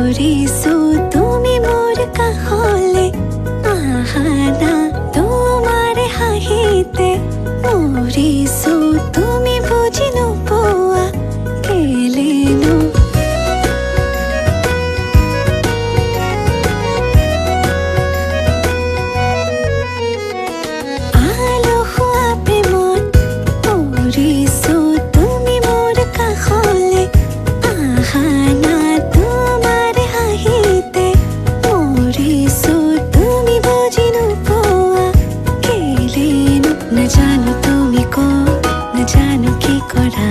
মৰিছো তুমি মোৰ কাষলে আহানা তোমাৰ হাঁহিতে মৰিছো তুমি বুজি নোপোৱা কেলেনো আলসুৱা প্ৰেমত মৰিছো তুমি মোৰ কাষলে আহানা তোমাৰ হাঁহিতে মৰিছো তুমি বুজি নোপোৱা কেলেনো নাজানো তুমি ক'ত নাজানো কি কৰা